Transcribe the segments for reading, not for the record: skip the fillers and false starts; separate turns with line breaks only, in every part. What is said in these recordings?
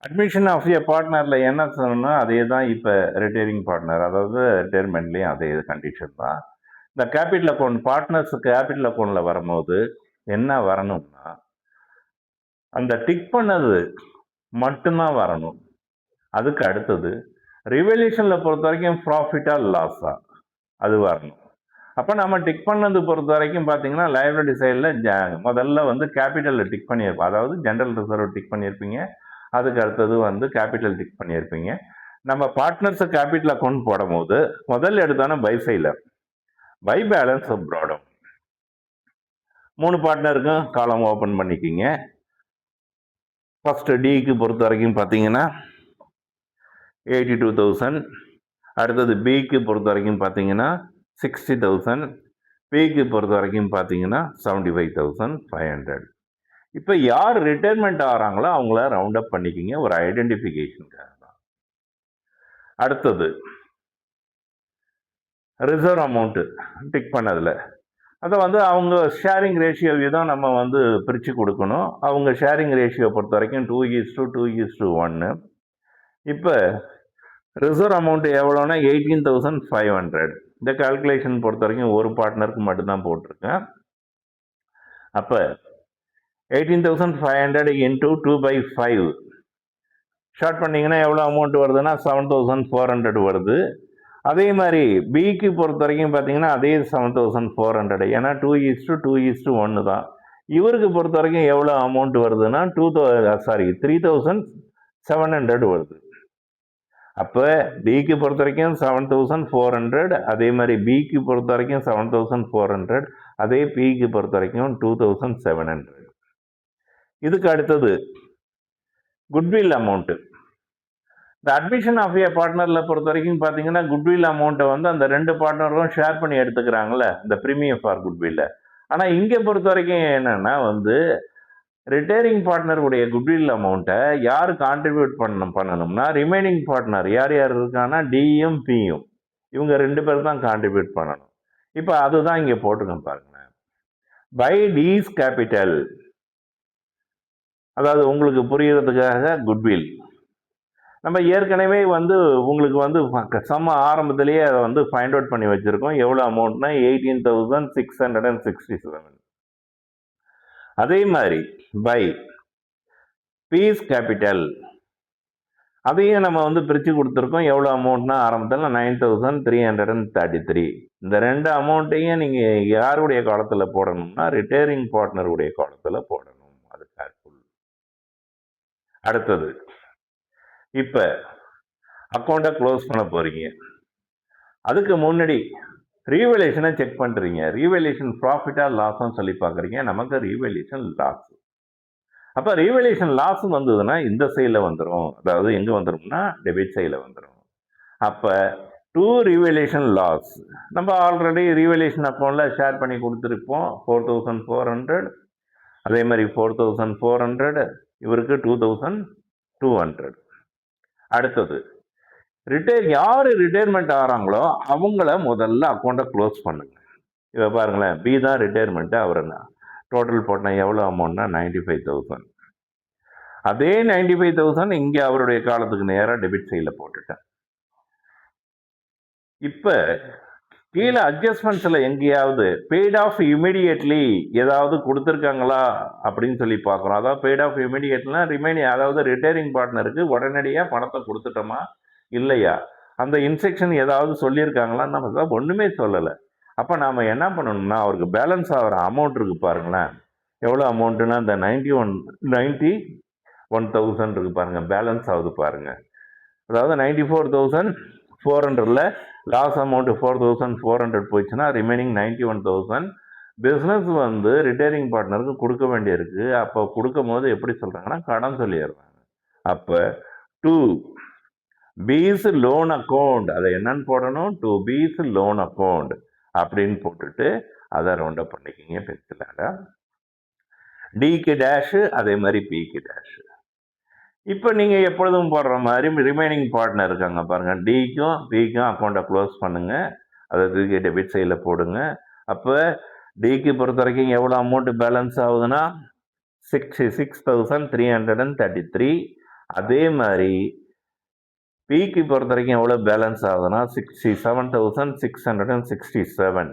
Admission of a பார்ட்னரில் என்ன சொல்லணும்னா அதே தான் இப்போ ரிட்டையரிங் பார்ட்னர், அதாவது ரிட்டையர்மெண்ட்லேயும் அதே கண்டிஷன் தான். இந்த கேபிட்டல் அக்கௌண்ட் பார்ட்னர்ஸ் கேபிட்டல் அக்கௌண்ட்டில் வரும்போது என்ன வரணும்னா அந்த டிக் பண்ணது மட்டும்தான் வரணும். அதுக்கு அடுத்தது ரிவல்யூஷனில் பொறுத்த வரைக்கும் ப்ராஃபிட்டா லாஸா அது வரணும். அப்போ நம்ம டிக் பண்ணது பொறுத்த வரைக்கும் பார்த்தீங்கன்னா லைபிலிட்டி சைடில் முதல்ல வந்து கேபிட்டலில் டிக் பண்ணியிருப்போம், அதாவது ஜென்ரல் ரிசர்வ் டிக் பண்ணியிருப்பீங்க. அதுக்கு அடுத்தது வந்து கேபிட்டல் டிக் பண்ணியிருப்பீங்க. நம்ம பார்ட்னர்ஸை கேபிட்டல் அக்கௌண்ட் போடும் போது முதல்ல எடுத்தான பை சைடில் பை பேலன்ஸ் ப்ராடம் 3 பார்ட்னருக்கும் காலம் ஓப்பன் பண்ணிக்கிங்க. ஃபர்ஸ்ட் டிக்கு பொறுத்த வரைக்கும் பார்த்தீங்கன்னா 82,000, அடுத்தது பிக்கு பொறுத்த வரைக்கும் பார்த்தீங்கன்னா 60,000, பிக்கு பொறுத்த வரைக்கும் பார்த்தீங்கன்னா 75,500. இப்போ யார் ரிட்டையர்மெண்ட் ஆகிறாங்களோ அவங்கள ரவுண்ட் அப் பண்ணிக்கிங்க, ஒரு ஐடென்டிஃபிகேஷனுக்காக தான். அடுத்தது ரிசர்வ் அமௌண்ட்டு டிக் பண்ணதில் அதை வந்து அவங்க ஷேரிங் ரேஷியோ தான் நம்ம வந்து பிரித்து கொடுக்கணும். அவங்க ஷேரிங் ரேஷியோ பொறுத்த வரைக்கும் 2:2:1. இப்போ ரிசர்வ் அமௌண்ட் எவ்வளோனா 18,500. இந்த கால்குலேஷன் பொறுத்த வரைக்கும் ஒரு பார்ட்னருக்கு மட்டும்தான் போட்டிருக்கேன். அப்போ 18,500 இன்டூ 2/5 ஷார்ட் பண்ணிங்கன்னா எவ்வளோ அமௌண்ட் வருதுன்னா 7,400 வருது. அதே மாதிரி பிக்கு பொறுத்த வரைக்கும் பார்த்தீங்கன்னா அதே 7,400, ஏன்னா 2:2:1 தான். இவருக்கு பொறுத்த வரைக்கும் எவ்வளோ அமௌண்ட் வருதுன்னா 3,700 வருது. அப்போ டிக்கு பொறுத்த வரைக்கும் 7,400, அதே மாதிரி பிக்கு பொறுத்த வரைக்கும் 7,400, அதே பிக்கு பொறுத்த வரைக்கும் 2,700. இதுக்கு அடுத்தது குட்வில் அமௌண்ட்டு. இந்த அட்மிஷன் ஆஃப் ஏ பார்ட்னரில் பொறுத்த வரைக்கும் பார்த்தீங்கன்னா குட்வில் அமௌண்ட்டை வந்து அந்த 2 பார்ட்னரும் ஷேர் பண்ணி எடுத்துக்கிறாங்களே இந்த ப்ரீமியம் ஃபார் குட்வில்ல. ஆனால் இங்கே பொறுத்த வரைக்கும் என்னென்னா வந்து ரிட்டையரிங் பார்ட்னருடைய குட்வில் அமௌண்ட்டை யார் கான்ட்ரிபியூட் பண்ணணும்னா ரிமைனிங் பார்ட்னர் யார் யார் இருக்கான்னா டியும் பியும், இவங்க 2 பேர் தான் கான்ட்ரிபியூட் பண்ணணும். இப்போ அதுதான் இங்கே போட்டுக்கோங்க பாருங்களேன். பை டீஸ் கேபிட்டல், அதாவது உங்களுக்கு புரியறதுக்காக குட்வில் நம்ம ஏற்கனவே வந்து உங்களுக்கு வந்து சம்ம ஆரம்பத்திலேயே அதை வந்து ஃபைண்ட் அவுட் பண்ணி வச்சுருக்கோம். எவ்வளோ அமௌண்ட்னா 18,667. அதே மாதிரி பை பீஸ் கேபிட்டல் அதையும் நம்ம வந்து பிரித்து கொடுத்துருக்கோம். எவ்வளோ அமௌண்ட்னா ஆரம்பத்தில் 9,333. இந்த 2 அமௌண்ட்டையும் நீங்கள் யாருடைய காலத்தில் போடணும்னா ரிட்டையரிங் பார்ட்னருடைய காலத்தில் போடணும். அது கேர்ஃபுல். அடுத்தது இப்போ அக்கௌண்ட்டை க்ளோஸ் பண்ண போகிறீங்க. அதுக்கு முன்னாடி ரீவேல்யூஷனை செக் பண்ணுறீங்க. ரீவேல்யூஷன் ப்ராஃபிட்டாக லாஸும் சொல்லி பார்க்குறீங்க. நமக்கு ரீவேல்யூஷன் லாஸ். அப்போ ரீவேல்யூஷன் லாஸ் வந்ததுன்னா இந்த சைடில் வந்துடும், அதாவது எங்கே வந்துடும்னா டெபிட் சைடில் வந்துடும். அப்போ டூ ரீவேல்யூஷன் லாஸ் நம்ம ஆல்ரெடி ரீவேல்யூஷன் அக்கௌண்ட்டில் ஷேர் பண்ணி கொடுத்துருப்போம். 4,400, அதே மாதிரி 4,400, இவருக்கு 2,200. அடுத்தது யார் ரிட்டையர்மெண்ட் ஆகிறாங்களோ அவங்கள முதல்ல அக்கௌண்ட்டை க்ளோஸ் பண்ணுங்க. இப்போ பாருங்களேன், பி தான் ரிட்டையர்மெண்ட்டு, அவர் டோட்டல் போட்டேன் எவ்வளோ அமௌண்ட்னா 95,000. அதே 95,000 இங்கே அவருடைய காலத்துக்கு நேராக டெபிட் சைடில் போட்டுட்டேன். இப்போ கீழே அட்ஜஸ்ட்மெண்ட்ஸில் எங்கேயாவது பெய்ட் ஆஃப் இமீடியட்லி ஏதாவது கொடுத்துருக்காங்களா அப்படின்னு சொல்லி பார்க்குறோம். அதாவது பெய்ட் ஆஃப் இமீடியட்னா ரிமைனிங், அதாவது ரிட்டையரிங் பார்ட்னருக்கு உடனடியாக பணத்தை கொடுத்துட்டோமா இல்லையா, அந்த இன்ஸ்ட்ரக்ஷன் ஏதாவது சொல்லியிருக்காங்களா, நம்ம தான் ஒன்றுமே சொல்லலை. அப்போ நாம் என்ன பண்ணணும்னா அவருக்கு பேலன்ஸ் ஆகிற அமௌண்ட் இருக்குது பாருங்களேன். எவ்வளோ அமௌண்ட்டுன்னா இந்த 91,000 இருக்குது பாருங்கள், பேலன்ஸ் ஆகுது பாருங்கள். அதாவது 94,400ல் லாஸ் அமௌண்ட்டு 4,400 போயிடுச்சுன்னா ரிமைனிங் 91,000 பிஸ்னஸ் வந்து ரிட்டையரிங் பார்ட்னருக்கு கொடுக்க வேண்டியிருக்கு. அப்போ கொடுக்கும் போது எப்படி சொல்கிறாங்கன்னா கடன் சொல்லிடுறாங்க. அப்போ 2 பீஸ் லோன் அக்கௌண்ட், அதை என்னன்னு போடணும், 2 பீஸ் லோன் அக்கௌண்ட் அப்படின்னு போட்டுட்டு அதை ரவுண்ட் அப் பண்ணிக்கிங்க பெருசில். டிக்கு டேஷு, அதே மாதிரி பிக்கு டேஷு. இப்போ நீங்கள் எப்பொழுதும் போடுற மாதிரி ரிமைனிங் பார்ட்னர் இருக்காங்க பாருங்கள், டிக்கும் பிக்கும் அக்கௌண்ட்டை க்ளோஸ் பண்ணுங்கள், அதை தூக்கி டெபிட் சைடில் போடுங்க. அப்போ டிக்கு பொறுத்த வரைக்கும் எவ்வளோ அமௌண்ட்டு பேலன்ஸ் ஆகுதுன்னா 66,333. அதே மாதிரி பிக்கு பொறுத்த வரைக்கும் எவ்வளோ பேலன்ஸ் ஆகுதுன்னா 67,667.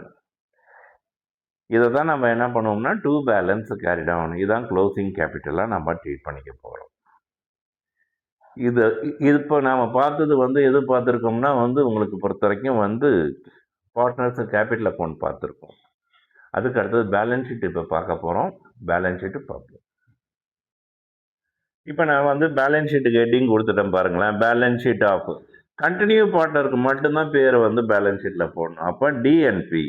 இதை தான் நம்ம என்ன பண்ணுவோம்னா டூ பேலன்ஸ் கேரி டவுன், இதுதான் க்ளோசிங் கேபிட்டலாக நம்ம ட்ரீட் பண்ணிக்க போகிறோம். இது இப்போ நாம் பார்த்தது எது பார்த்துருக்கோம்னா உங்களுக்கு பொறுத்த வரைக்கும் பார்ட்னர்ஸ் கேபிட்டல் அக்கௌண்ட் பார்த்துருக்கோம். அதுக்கு அடுத்தது பேலன்ஸ் ஷீட் இப்போ பார்க்க போகிறோம். பேலன்ஸ் ஷீட்டு பார்ப்போம். இப்போ நான் பேலன்ஸ் ஷீட்டுக்கு ஹெட்டிங் கொடுத்துட்டேன் பாருங்களேன். பேலன்ஸ் ஷீட் ஆஃப் கண்டினியூ பார்ட்னருக்கு மட்டும்தான் பேர் பேலன்ஸ் ஷீட்டில் போடணும். அப்போ டிஎன்பி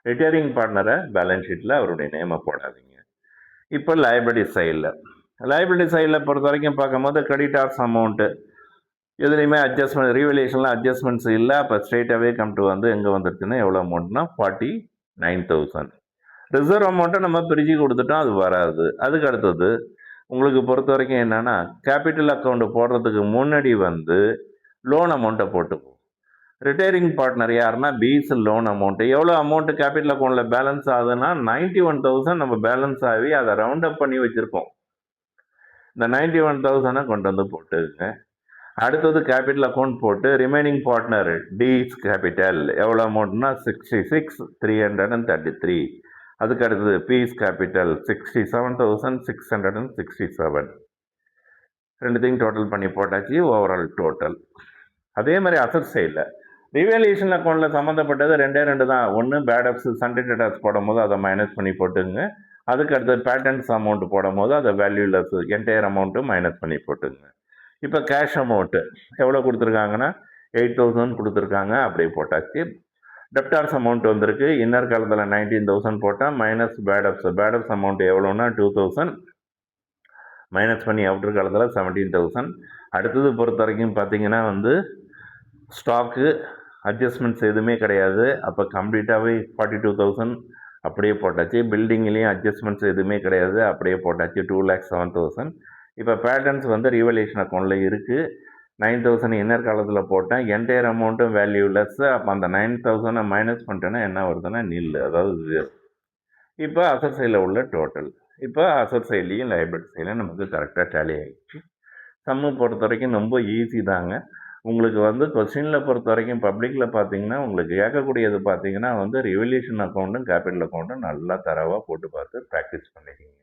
ரிட்டையரிங் பார்ட்னரை பேலன்ஸ் ஷீட்டில் அவருடைய நேமை போடாதீங்க. இப்போ லைபிலிட்டி சைடில் பொறுத்த வரைக்கும் பார்க்கும்போது கிரெடிட்டார்ஸ் அமௌண்ட்டு எதுலேயுமே அட்ஜஸ்ட்மெண்ட் ரீவல்யூஷனில் அட்ஜஸ்ட்மெண்ட்ஸ் இல்லை. அப்போ ஸ்ட்ரெயிட்டாகவே கம் டு எங்கே வந்துருச்சுன்னா எவ்வளோ அமௌண்ட்னா 49,000. ரிசர்வ் அமௌண்ட்டை நம்ம பிரித்து கொடுத்துட்டோம், அது வராது. அதுக்கு அடுத்தது உங்களுக்கு பொறுத்த வரைக்கும் என்னென்னா கேபிட்டல் அக்கௌண்ட் போடுறதுக்கு முன்னாடி லோன் அமௌண்ட்டை போட்டுப்போம். ரிட்டையரிங் பார்ட்னர் யாருன்னா பீஸ் லோன் அமௌண்ட்டு எவ்வளோ அமௌண்ட்டு கேபிட்டல் அக்கௌண்ட்டில் பேலன்ஸ் ஆகுதுன்னா 91,000 நம்ம பேலன்ஸ் ஆகி அதை ரவுண்ட் அப் பண்ணி வச்சுருக்கோம். இந்த 91,000 கொண்டு போட்டுங்க. அடுத்தது கேபிட்டல் அக்கௌண்ட் போட்டு ரிமைனிங் பார்ட்னர் டிஸ் கேபிட்டல் எவ்வளோ அமௌண்ட்னா 66,333. அதுக்கு அடுத்தது பீஸ் கேபிட்டல் 67,667. ரெண்டுத்தையும் டோட்டல் பண்ணி போட்டாச்சு, ஓவரால் டோட்டல். அதே மாதிரி அசட் சைடில் ரிவேல்யூஷன் அக்கௌண்ட்டில் சம்மந்தப்பட்டது ரெண்டு தான். ஒன்று பேடப்ஸ் சண்டே டேட்டாஸ் போடும் போது அதை மைனஸ் பண்ணி போட்டுங்க. அதுக்கு அடுத்தது பேட்டர்ன்ஸ் அமௌண்ட் போடும் போது அதை வேல்யூலெஸ் என்டையர் அமௌண்ட்டு மைனஸ் பண்ணி போட்டுங்க. இப்போ கேஷ் அமௌண்ட்டு எவ்வளோ கொடுத்துருக்காங்கன்னா 8,000 கொடுத்துருக்காங்க, அப்படியே போட்டாச்சு. டெப்டார்ஸ் அமௌண்ட் வந்திருக்கு. இன்னர் காலத்தில் 19,000 போட்டால் மைனஸ் பேடப்ஸ் அமௌண்ட் எவ்வளோன்னா 2,000 மைனஸ் பண்ணி அவுட்டர் காலத்தில் 17,000. அடுத்தது பொறுத்த வரைக்கும் பார்த்தீங்கன்னா ஸ்டாக்கு அட்ஜஸ்ட்மெண்ட்ஸ் எதுவுமே கிடையாது. அப்போ கம்ப்ளீட்டாகவே 42,000 அப்படியே போட்டாச்சு. பில்டிங்லேயும் அட்ஜஸ்ட்மெண்ட்ஸ் எதுவுமே கிடையாது, அப்படியே போட்டாச்சு 2,07,000. இப்போ பேட்டர்ன்ஸ் ரிவல்யூஷன் அக்கௌண்ட்டில் இருக்குது. 9,000 இன்னர் காலத்தில் போட்டேன். என்டையர் அமௌண்ட்டும் வேல்யூலெஸ். அப்போ அந்த 9,000 மைனஸ் பண்ணிட்டேன்னா என்ன வருதுன்னா நில், அதாவது 0. இப்போ அசட் சைடில் உள்ள டோட்டல். இப்போ அசட் சைட்லேயும் லைபிலிட்டி சைட்லையும் நமக்கு கரெக்டாக டேலி ஆகிடுச்சு. சம்மு பொறுத்த வரைக்கும் ரொம்ப ஈஸி தாங்க. உங்களுக்கு கொஸ்டினில் பொறுத்த வரைக்கும் பப்ளிக்கில் பார்த்தீங்கன்னா உங்களுக்கு கேட்கக்கூடியது பார்த்தீங்கன்னா ரிவல்யூஷன் அக்கௌண்ட்டும் கேபிட்டல் அக்கௌண்ட்டும் நல்லா தரவாக போட்டு பார்த்து ப்ராக்டிஸ் பண்ணிக்கிங்க.